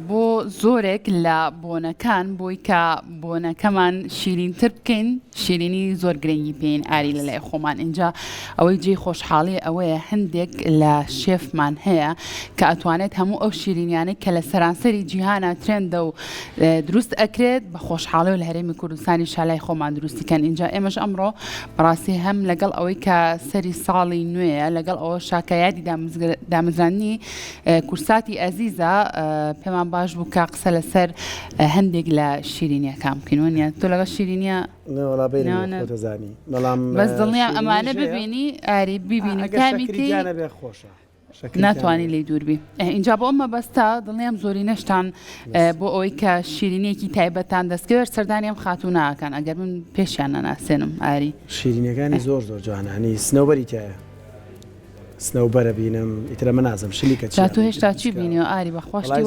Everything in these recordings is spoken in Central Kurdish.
بۆ زۆرێک لە بۆنەکان بۆی کە بۆنەکەمان شیرینتر بکەین شیرینی زۆر گرنگی پێین ئاری لەلای خۆمان اینجا ئەوەی جێی خۆشحاڵی ئەوەیە هەندێک لە شێفمان هەیە کە ئەتوانێت هەموو ئەو شیرینیانەی کە لە سەرانسەری جیهانە ترێندە و دروست ئەکرێت بە خۆشحاڵی و لە هەرێمی کوردستانی شالای خۆمان دروستیکەن اینجا ئێمەش ئەمڕۆ بەڕاستی هەم لەگەڵ ئەوەی کە سەری ساڵی نوێیە لەگەڵ ئەوە شاکایاتی دامزرانی کورساتی ئەزیزە پێمان باش بوو کە قسە لەسەر هەندێک لە شیرینیەکان بکەین وانە تۆ لەگەڵ شیرینیە بەس دڵنیام ئەمانە ببینی ئاری ببینی کامیتی ناتوانانی لی دووربی اینجا بۆ ئەمە بەستا دڵنیام زۆری نەشتان بۆ ئەوەی کە شیرینیەکی تایبەتان دەستکەوێت سەردانیم خاتووناکەن ئەگەر من پێشیان نەناسێنم ئاری شیرینیەکانی زۆر زۆر جوانانی سنەوبەری تایە سنەوبەرە بینم ئیترە من نازم شلیکە چا تۆ هێشتا چی بینی ئاری بەخۆشتی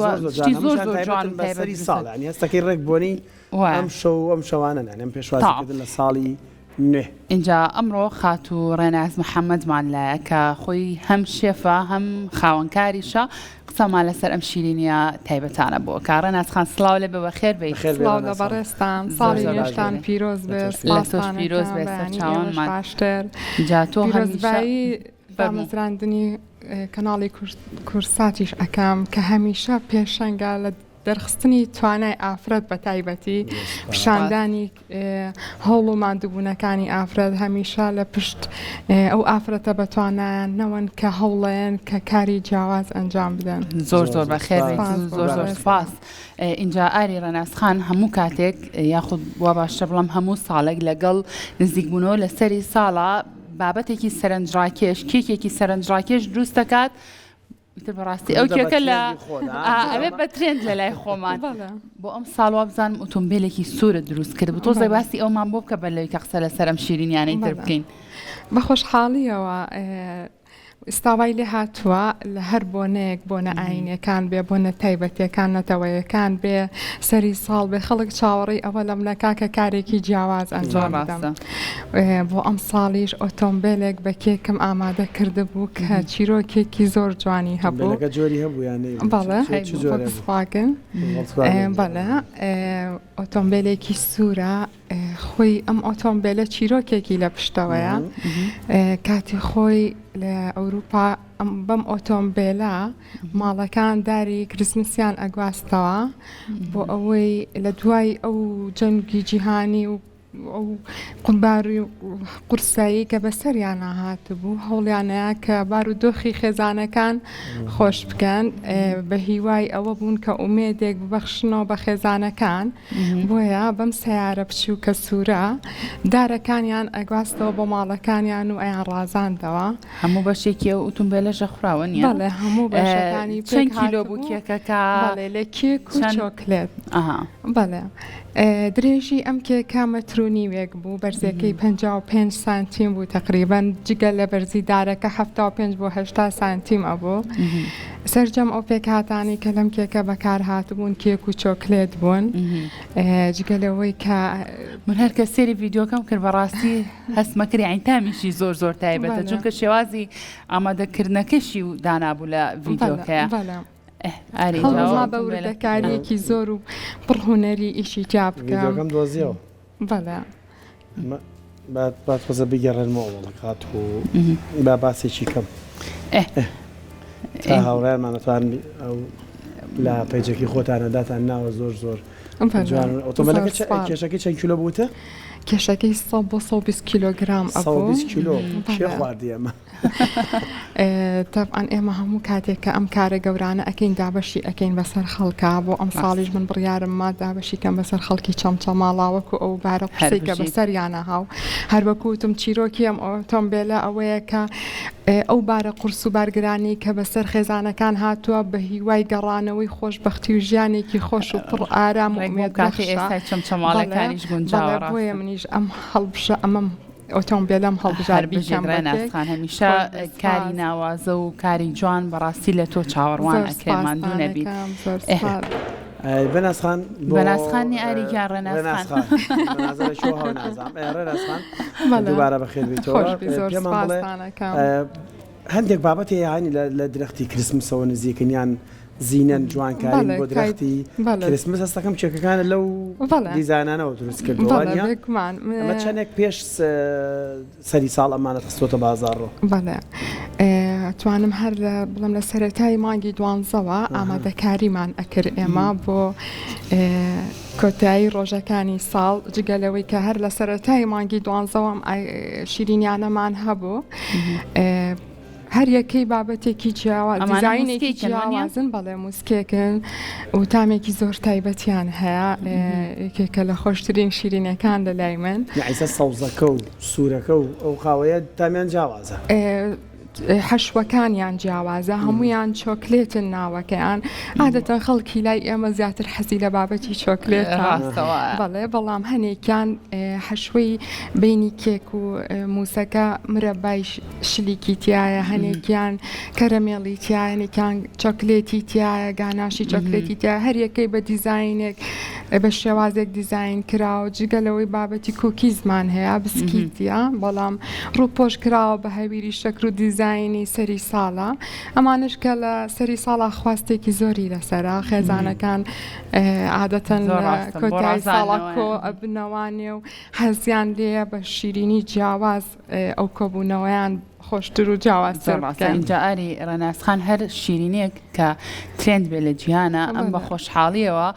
زۆر زۆر جوان بەسەری ساڵ ینی هەستەکەی ڕێک بۆنی ئەم شەو ئەم شەوانە ئەم پێشوازیکردن لە ساڵی نوێ اینجا ئەمڕۆ خات و ڕێناز محەممەدمان لایە کە خۆی هەم شێفە هەم خاوەنکاریشە قسەمان لەسەر ئەم شیرینیە تایبەتانە بۆ کار ڕێنازخان سڵاو لێ بە بەخێر بێ سڵاو لە بەڕێستان ساڵی نوێشتان پیرۆز بێ سپاسان پیرۆز بێ سەرچاوانمان باشتر جا تۆ پیرۆزبایی دامەزراندنی کەناڵی کورساتیش ئەکەم کە هەمیشە پێشەنگە لە دەرخستنی توانای ئافرەت بە تایبەتی پیشاندانی هەوڵ و ماندووبوونەکانی ئافرەت هەمیشە لە پشت ئەو ئافرەتە بەتوانیان نەوەن کە هەوڵێن کە کاری جیاواز ئەنجام بدەن زۆر زۆر بەخێر زۆر زۆر سپاس اینجا ئاری ڕەناسخان هەموو کاتێک یاخود وە باشتر بڵم هەموو ساڵێک لەگەڵ نزیکبوونەوە لە سەری ساڵە بابەتێکی سەرنجڕاکێش کێکێکی سەرنجڕاکێش دروست دەکات بەڕاستی ئەو کێکە لە ئەوێ بە ترێند لە لای خۆمان بۆ ئەم ساڵوا بزانم ئۆتۆمبیلێکی سوورە دروست کرد بۆ تۆزای باسی ئەومان بۆ بکە بەلەوەی کە قسە لەسەر ئەم شیرینیانەی تر بکەین بە خۆشحاڵیەوە ئستاوای لێ هاتووە لە هەر بۆنەیەک بۆنە ئاینەکان بێ بۆنە تایبەتیەکان نەتەوەیەکان بێ سەری ساڵ بێ خەڵک چاوەڕی ئەوە لەم نەکاکە کارێکی جیاواز ئەنجام بدەم بۆ ئەم ساڵیش ئۆتۆمبیلێک بە کێکم ئامادە کرده بوو کە چیرۆکێکی زۆر جوانی هەبوو بەڵێ بەڵێ ئۆتۆمبیلێکی سوورە خۆی ئەم ئۆتۆمبیلە چیرۆکێکی لە پشتەوەیە کاتی خۆی لە ئەوروپا بەم ئۆتۆمبیلە ماڵەکان داری کریسمسیان ئەگواستەوە بۆ ئەوەی لە دوای ئەو جەنگی جیهانی و ئەو قومباری و قورسایی کە بەسەریان ناهات بوو هەوڵیانەیە کە بارودۆخی خێزانەکان خۆش بکەن بە هیوای ئەوە بوون کە ئومێدێک ببەخشنەوە بە خێزانەکان بۆیە بەم سەیارە بچوو کە سوورە دارەکانیان ئەگواستەوە بۆ ماڵەکانیان و ئەیان ڕازاندەوە هەموو بەشێکی ئەو ئۆتۆمبیلەشە خوراوە نیە بەڵێ هەموو بەشەکانی چەند کیلۆ بوو کێکەکە لە کێک و چۆکلێت بەڵێ درێژی ئەم کێکە مەترونی وێک بوو بەرزەکەی 55 سانتیم بوو تقریبان جگە لە بەرزی دارەکە 75 بۆ 80 سانتیم ئەبوو سەرجەم ئەو پێکهاتانی کە لەم کێکە بەکار هاتبوون کێک و چۆکلێت بوون جگە لەوەی کە من هەر کە سێری ڤیدیۆکەم کرد بەڕاستی هەستمەکری عینتامیشی زۆر زۆر تایبەتە چونکە شێوازی ئامادەکردنەکەشی و دانابوو لە ڤیدیۆکەیە هەڵما بە وردەکاریەکی زۆر و پڕهونەری ئیشی جا بکەم دۆزیەوە بەڵێ باتۆزە بگەڕێنمەوە وڵقات و با باسێکی کەم تا هاوڕێمان نەتوان ئەو لە پەیجێکی خۆتانەداتان ناوە زۆر زۆر ئۆتۆمبیلەکە کێشەکەی چەند کیلۆ بووتە؟ کێشەکەی 100 بۆ 120 کیلۆگرام 120 کیلۆ چێ خواردی ئەمە؟ تەبعاً ئێمە هەموو کاتێک کە ئەم کارە گەورانە ئەکەین دابەشی ئەکەین بەسەر خەڵکا بۆ ئەم ساڵیش من بڕیارم ما دابەشی کەم بەسەر خەڵکی چەمچەماڵاوەکو ئەو بارە قسەی کە بەسەریانە هاو هەر وەکوتم چیرۆکی ئەم ئۆتۆمبیلە ئەوەیە کە ئەو بارە قورس و بارگرانی کە بەسەر خێزانەکان هاتووە بە هیوای گەڕانەوەی خۆشبەختی و ژیانێکی خۆش و پڕ ئارام و چەمچەماڵەکانیش گونجاوە بۆیە منیش ئەم هەڵبژە ئەمەم ئۆتۆمبیلەم هەڵبژار ڕێناسخان هەمیشە کاری ناوازە و کاری جوان بەڕاستی لە تۆ چاوەڕوان ئەکرێمان دوو نەبیت بەناسخانی ئاریگیان ڕێناسخان دووبارە بەخێر بیتەوە هەندێک بابەت هەیە هانی لە درەختی کریسمسەوە نزیکەنیان زینەن جوانکاری بۆ درەختی کریسمس هەستەکەم کێکەکانە لەو دیزانانەوە دروست کردووانە ئەمە چەندێک پێش سەری ساڵ ئەمانە خستۆتە بازاڕۆ بەڵێ توانم هەر بڵم لە سەرەتای مانگی 12ەوە ئامادەکاریمان ئەکرد ئێمە بۆ کۆتایی ڕۆژەکانی ساڵ جگەلەوەی کە هەر لە سەرەتای مانگی 12ەوەم شیرینیانەمان هەبوو هەر یەکەی بابەتێکی جیاواز دیزاینێکی جیاوازن بەڵێ موسکێکن و تامێکی زۆر تایبەتیان هەیە یەکێکە لە خۆشترین شیرینەکان لە لای من یعنی سەوزەکە و سوورەکە و ئەو خاوەیە تامیان جیاوازە حەشوەکانیان جیاوازە هەمویان چۆکلێتن ناوەکەیان عادەتەن خەڵکی لای ئێمە زیاتر حەزی لە بابەتی چۆکلێتە بەڵێ بەڵام هەنێکیان حەشوەی بینی کێک و موسەکە مرەبای شلیکی تایە هەنێکیان کەرەمێڵی تایە هەنێکیان چۆکلێتی تایە گاناشی چۆکلێتی تایە هەر یەکەی بە دیزاینێک بە شێوازێک دیزاین کراوە جگەلەوەی بابەتی کوکیزمان هەیە بسکیتە بەڵام ڕووپۆش کراوە بە هەویری شەکر و دیزاینی سەری ساڵە ئەمانش کە لە سەری ساڵە خواستێکی زۆری لەسەرا خێزانەکان عادەتەن کۆتایی ساڵە کۆ بنەوانێ و حەزیان لێە بە شیرینی جیاواز ئەو کۆبوونەوەیان خۆشتر و جیاوازتر اینجا ئاری ڕەناسخان هەر شیرینێک کە ترێند بێ لە جیهانە ئەم بە خۆشحاڵیەوە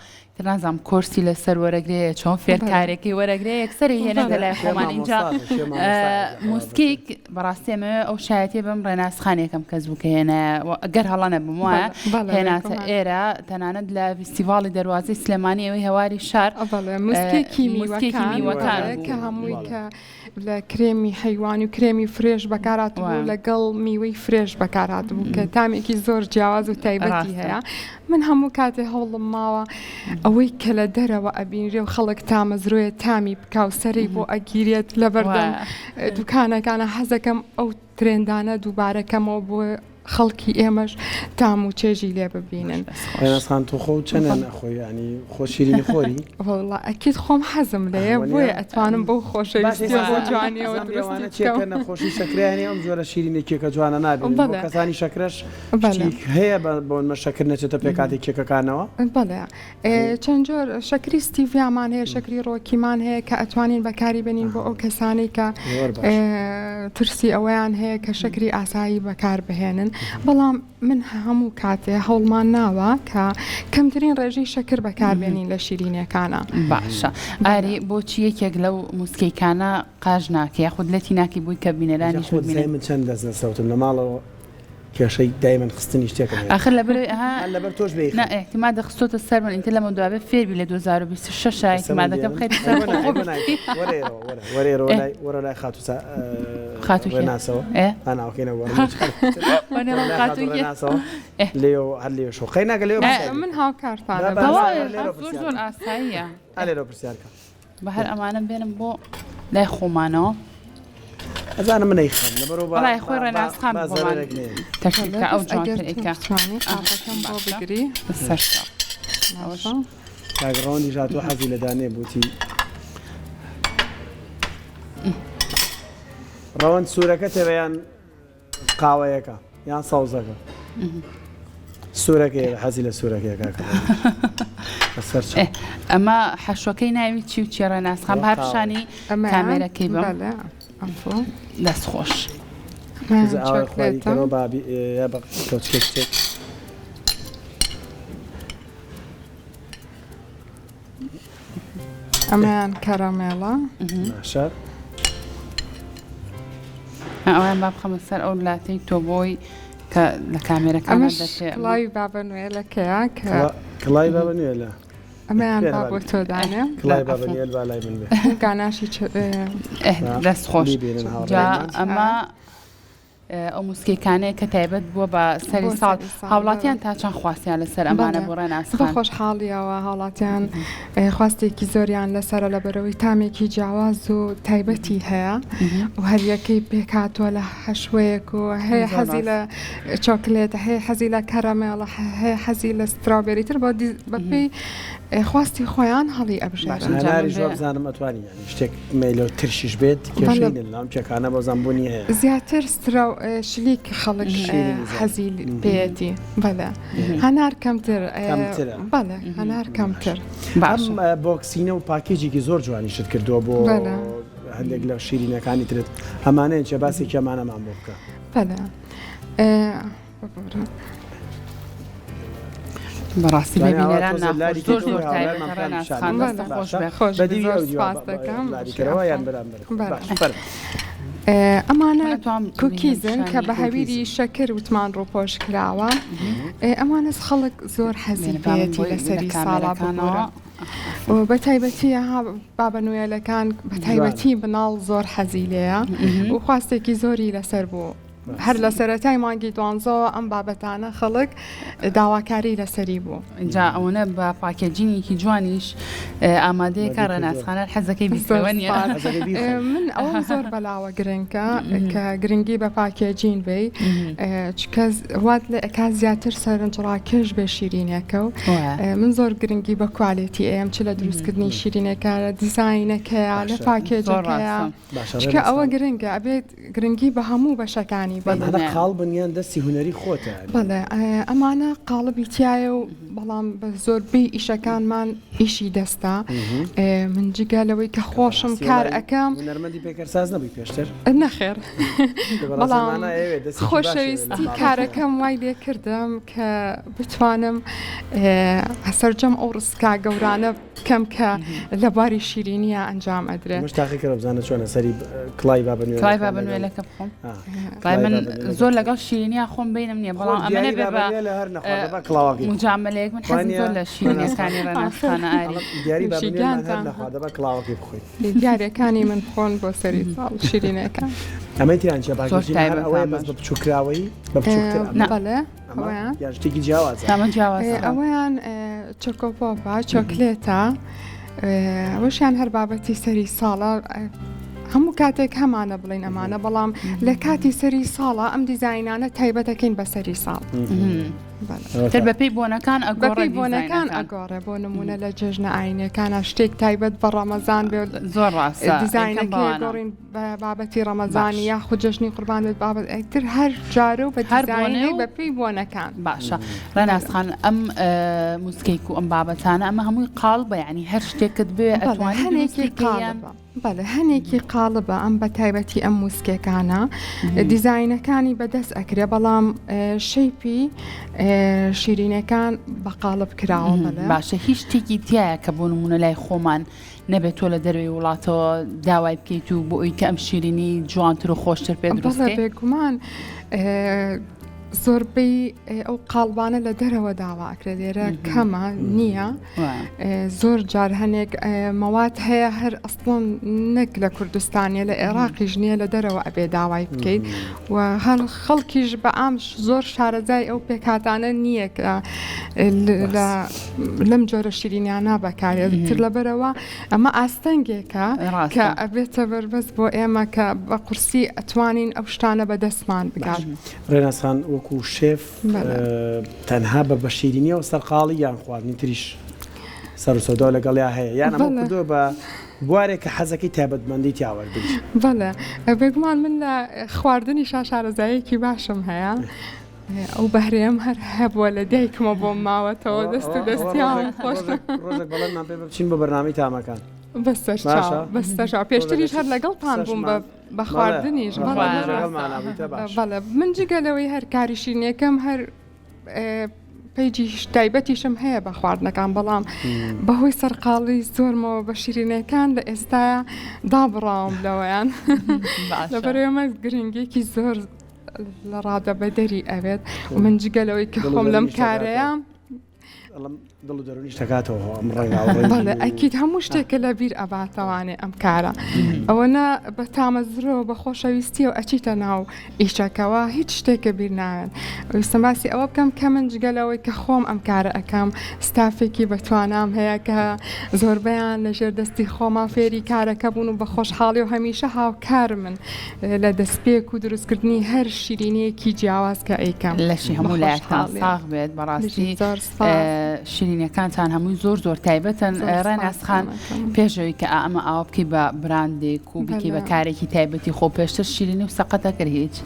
نازام کورسی لەسەر وەرەگرەیە چۆن فێرکارێکی وەرەگرەیە یەکسەری هێنەدە لای خۆمان اینجا موسکیک بەڕاستێمە ئەو شایەتی بەم ڕێناسخانێکم کەس بووکە هێنە گەر هەڵانە بم وایە هێناتە ئێرە تەنانەت لە فیستیڤاڵی دەواازەی سلێمانی ئەوەی هەواری شار موسکێکی میوەکان کە هەمووی کە لە کرێمی حیوانی و کرێمی فرێش بەکارات بوو لەگەڵ میوەی فرێش بەکارات بوو کە تامێکی زۆر جیاواز و تایبەتی هەیە من هەموو کاتێ هەوڵم ماوە ئەوەی کە لە دەرەوە ئەبینرێ و خەڵک تامەزرۆیە تامی بکاو سەری بۆ ئەگیرێت لە بەردەم دوکانەکانە حەزەکەم ئەو ترێندانە دووبارەکەمەوە بۆ خەڵکی ئێمەش تام و چێژی لێ ببینن ڕێناسخان تۆ خۆ چەندە نەخۆی ینی خۆشیرینی خۆری وەڵڵا ئەکید خۆم حەزم لێیە بۆیە ئەتوانم بەو خۆشەویستی بۆ جوانیەوە چێکە نەخۆشی شەکرایانی ئەم جۆرە شیرینی کێکە جوانە نابێت بۆ کەسانی شەکرەش هەیە بۆ شەکر نەچێتە پێکاتی کێکەکانەوە بەڵێ چەند جۆر شەکری ستیڤیامان هەیە شەکری ڕۆکیمان هەیە کە ئەتوانین بەکاری بنین بۆ ئەو کەسانی کە ترسی ئەوەیان هەیە کە شەکری ئاسایی بەکار بهێنن بەڵام من هەموو کاتێ هەوڵمان ناوە کە کەمترین ڕێژەی شەکر بەکاربێنین لە شیرینەکانە باشە ئاری بۆچی یەکێک لەو موسکەیکانە قاژ ناکە خود لەتی ناکی بووی کە بینەرانیش من چەند دەست نەسەوتم لە ماڵەوە کێشەی دایمەن خستنی شتێکم آخر لەبەر تۆش بێ نه احتمال دەخستۆتە سەر من ئینتر لەمە دوابێ فێربی لە 2026 احتمال دەکەم خەیری سەر وەرە لای خاتووکێناسەوە لێو هەر لێ شۆخەی ناگە لێ من هاوکارتانە زۆر ئاساییە ئالێرە پرسیارکە بە هەر ئەمانم بێنم بۆ لای خۆمانەوە ئەزانم منەی خەم بەڵای خۆی ڕێناسخان تەرتیبکە ئەو جوانترێکە بگری کاگڕۆنی ژاتوە حەزی لە دانێ بوتی ڕەوەند سوورەکە تێبەیان قاوەیەکە یان سەوزەکە سوورەکەی حەزی لە سوورەکەیەکە ئەمە حەشوەکەی ناوی چی و چی ڕێناسخان بە هەرشانی کامێرەکەی بم دەست خۆش ئەمەیان کەرامێڵە ئەویان با بخەمە سەر ئەو لاتەی تۆ بۆی کە لە کامێرەکەمە کڵاوی بابە نوێلەکەیە کڵای بابە نوێلە ئەمەیان با بۆ تۆدانێ کڵای بابە نوێل با لای من بێ گاناشی دەست خۆش ئەمە ئەو موسکەیکانەیە کە تایبەت بووە بە سەری ساڵ هاوڵاتیان تا چەند خواستیان لەسەر ئەمانە بۆ ڕێناسخان خۆشحاڵیەوە هاوڵاتیان خواستێکی زۆریان لەسەرە لەبەرەوەی تامێکی جیاواز و تایبەتی هەیە و هەریەکەی پێکاتوە لە حەشوەیەک و هەیە حەزی لە چۆکلێت هەیە حەزی لە کەرامێڵە هەیە حەزی لە سترۆبێریتر بەپێی خواستی خۆیان هەڵی ئەبژێناری ژۆر بزانم ئەتوانی شتێک مەیلە ترشیش بێت کێشەی لەم چێکانە بۆ زانبوونی هەیە زیاتر شلیک خەڵک حەزی پێەتی بەڵێ هەنار کەمتر بەڵێ هەنار کەمتر ئەم بۆکسینە و پاکێجێکی زۆر جوانی شت کردووە بۆ هەندێک لە شیرینەکانی ترت هەمانەیە چێ باسی کەمانەمان بۆ بکە بەڵێ بەڕاستی ببینەران زۆر زۆر خۆش دەکەم ئەمانە کوکیزن کە بە هەویری شەکر وتمان ڕۆپۆش کراوە ئەمانەس خەڵک زۆر حەزی پێەتی لەسەری ساڵا بنەوە بە تایبەتی بابەنوێلەکان بە تایبەتی بناڵ زۆر حەزی لێیە و خواستێکی زۆری لەسەر بوو هەر لە سەرەتای مانگی دوانزەوە ئەم بابەتانە خەڵک داواکاری لەسەری بوو اینجا ئەوەنە بە پاکێجینێکی جوانیش ئامادەیە کە ڕێناسخانە حەزەکەی بیستەوە نیە من ئەوم زۆر بەلاوە گرنگکە کە گرنگی بە پاکێجین بێ چکە وات لە ئەکا زیاتر سەرنجڕاکێش بێ شیرینەکە و من زۆر گرنگی بە کوالیتی ئەم چ لە دروستکردنی شیرینەکە دیزاینەکەیە لە پاکێجەکەیە چکە ئەوە گرنگە ئەبێت گرنگی بە هەموو بەشەکانی قاڵ بنیان دەستی هوەری خۆتە بەڵێ ئەمانە قاڵبی تایە و بەڵام بە زۆربەی ئیشەکانمان ئیشی دەستا من جگەلەوەی کە خۆشم کار ئەەکەم نەرمەندی پێکەرساز نەبووی پێشتر نەخێر بەڵام خۆشەویستی کارەکەم وای لێ کردم کە بتوانم هەسەرجەم ئەو ڕسکا گەورانە بکەم کە لە باری شیرینیە ئەنجام ئەدرێت مشتاقی کە بزانە چۆنە سەری کڵای بابنوێلەکە بخۆم من زۆر لەگەڵ شیرینیا خۆم بینم نییە بەڵام ئەمەنە بێ بە مجاملەیەک من حەزم زۆر لە شیرینەکانی ڕێناسخانە دیارەکانی من بخۆن بۆ سەری ساڵ شیرینەکە ئەمەتیان چێ ئەوەیە بەس بە بچووکراوەی بە بەڵێ یاشتێکی جیاواز ئەوەیان چۆکۆپۆپا چۆکلێتە ئەوەشیان هەر بابەتی سەری ساڵە هەموو کاتێک هەمانە بڵین ئەمانە بەڵام لە کاتی سەری ساڵە ئەم دیزاینانە تایبەتەکەین بە سەری ساڵ تر بەپی بۆنەکان بۆنەکان ئەگۆڕێ بۆ نمونە لە جژنە ئاینەکانە شتێک تایبەت بە ڕەمەزان بێ زۆر ڕاستە دیزاینەکەی گۆڕین بە بابەتی ڕەمەزانی یاخود جژنی قوربانێت بابەت ئەیتر هەر جارە و بە دیزاینەی بەپی بۆنەکان باشە ڕێناسخان ئەم موسکەیک و ئەم بابەتانە ئەمە هەمووی قاڵبە یعنی هەر شتێکت بێ ئەتوانێت هەنێکی قاڵبە بەڵێ هەنێکی قاڵبە ئەم بە تایبەتی ئەم موسکەکانە دیزاینەکانی بەدەست ئەکرێ بەڵام شەیپی شیرینەکان بە قاڵب کراوە بەڵێ باشە هیچ شتێکی تایە کە بۆ نمونە لای خۆمان نەبێت تۆ لە دەروی وڵاتەوە داوای بکەیت و بۆ ئەوی کە ئەم شیرینی جوانتر و خۆشتر پێ دروستکەیت بێگومان زۆربەی ئەو قاڵبانە لە دەرەوە داواکرێت لێرە کەمە نییە زۆر جار هەنێک مەوات هەیە هەر ئەسڵۆن نەک لە کوردستانیە لە عێراقیش نییە لە دەرەوە ئەبێ داوای بکەیت و هەر خەڵکیش بە ئامش زۆر شارەزای ئەو پێکاتانە نییە لەم جۆرە شیرینیانە بەکارێت تر لەبەرەوە ئەمە ئاستەنگێکە کە ئەبێتە بەربەست بۆ ئێمە کە بە قورسی ئەتوانین ئەو شتانە بەدەستمان بگات ڕێناسخان وەکو شێف تەنها بە شیرینیەوە سەرقاڵی یان خواردنی تریش سەر و سەودا لەگەڵیا هەیە یان ئەمە کردووە بە بوارێک کە حەزەکەی تایبەتمەندی تیاوەربێت بەڵێ بێگومان من لە خواردنی شارەزاییەکی باشم هەیە ئەو بەهرەیەم هەر هەبووە لە دایکمە بۆم ماوەتەوە دەست و دەستیاوم خۆش ڕۆژێک بەڵێنمان پێ بچین بە بەرنامەی تامەکان بەستەشا پێشتریش هەر لەگەڵتان بووم بە خواردنیش بەڵێ من جگەلەوەی هەر کاری شیرینەکەم هەر پەیجی تایبەتیشم هەیە بە خواردنەکان بەڵام بەهۆی سەرقاڵی زۆرمەوە بە شیرینەکان لە ئێستاە دابڕاوم لەوەیان لەبەرێمە گرنگێکی زۆر لە ڕادە بەدەری ئەوێت و من جگەلەوەی کە خۆم لەم کارەیە دڵ و دەرونیش دەکاتەوە ئەم ڕێگا ئەکید هەموو شتێکە لە بیر ئەباتەوانێ ئەم کارە ئەوەنە بە تامەزرەوە بە خۆشەویستی و ئەچیتە ناو ئیشەکەەوە هیچ شتێکە بیر ناوێن ویستەماسی ئەوە بکەم کە من جگەلەوەی کە خۆم ئەم کارە ئەەکەم ستافێکی بەتوانام هەیە کە زۆربیان لەژێر دەستی خۆما فێری کارەکە بوون و بە خۆشحاڵی و هەمیشە هاوکار من لە دەستپێک و دروستکردنی هەر شیرینەیەکی جیاواز کە ئەیکەم لەشی هەموو لایەکان ساغ بێت بەڕاستی شیرینەکانتان هەمووی زۆر زۆر تایبەتن ڕێناسخان پێشەوەی کە ئەمە ئاوا بکەی بە براندێک و بکەی بە کارێکی تایبەتی خۆ پێشتر شیرینی و سەقەتە کرد هیچ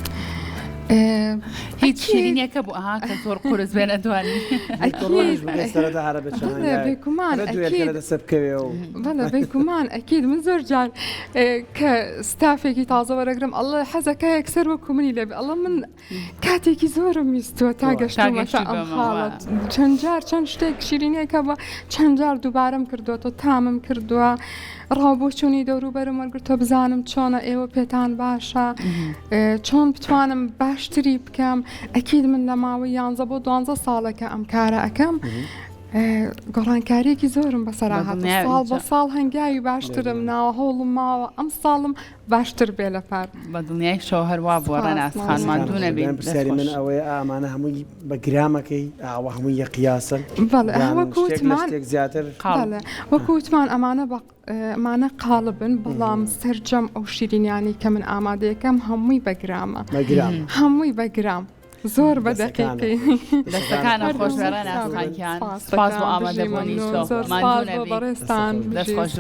هیچ شیرینیەکە بۆ ئاها کە زۆر قورس بێ نەتوانی سەرەتا هەرە دەسە بکەوێ و بەڵێ بێگومان ئەکید من زۆر جار کە ستافێکی تازە وەرەگرم ئەڵە حەزەکە یەکسەر وەکو منی لێبێ ئەڵە من کاتێکی زۆرم ویستووە تا گەشتمەتە ئەم خاڵەت چەند جار چەند شتێک شیرینەکە بە چەند جار دووبارەم کردووە تامم کردووە ڕاوبۆ چوونی دەوروبەرم وەرگرتۆ بزانم چۆنە ئێوە پێتان باشە چۆن بتوانم باشتری بکەم ئەکید من لە ماوەی 11 بۆ 12 ساڵەکە ئەم کارە ئەەکەم گۆڕانکاریەکی زۆرم بەسەرا هات ساڵ بە ساڵ هەنگاوی باشترم ناوە هەوڵم ماوە ئەم ساڵم باشتر بێ لە پار بە دڵنیای شەو هەروە بۆ ڕەناسخانمان دوو نەبێت پرسیاری من ئەوەیە ئامانە هەمووی بە گرامەکەی ئاوە هەمووی یە قیاسن وەکووتمان ئەمانە بە ئەمانە قاڵبن بەڵام سەررجەم ئەو شیرینیانی کە من ئامادەیەکەم هەمووی بەگرامە هەمووی بەگرام زۆر بەدەقیقی دەستەکانە خۆشوێرە ناسخانکیان سپاس بۆ ئامادەبوونی شۆ بەڕێستان دەستخۆش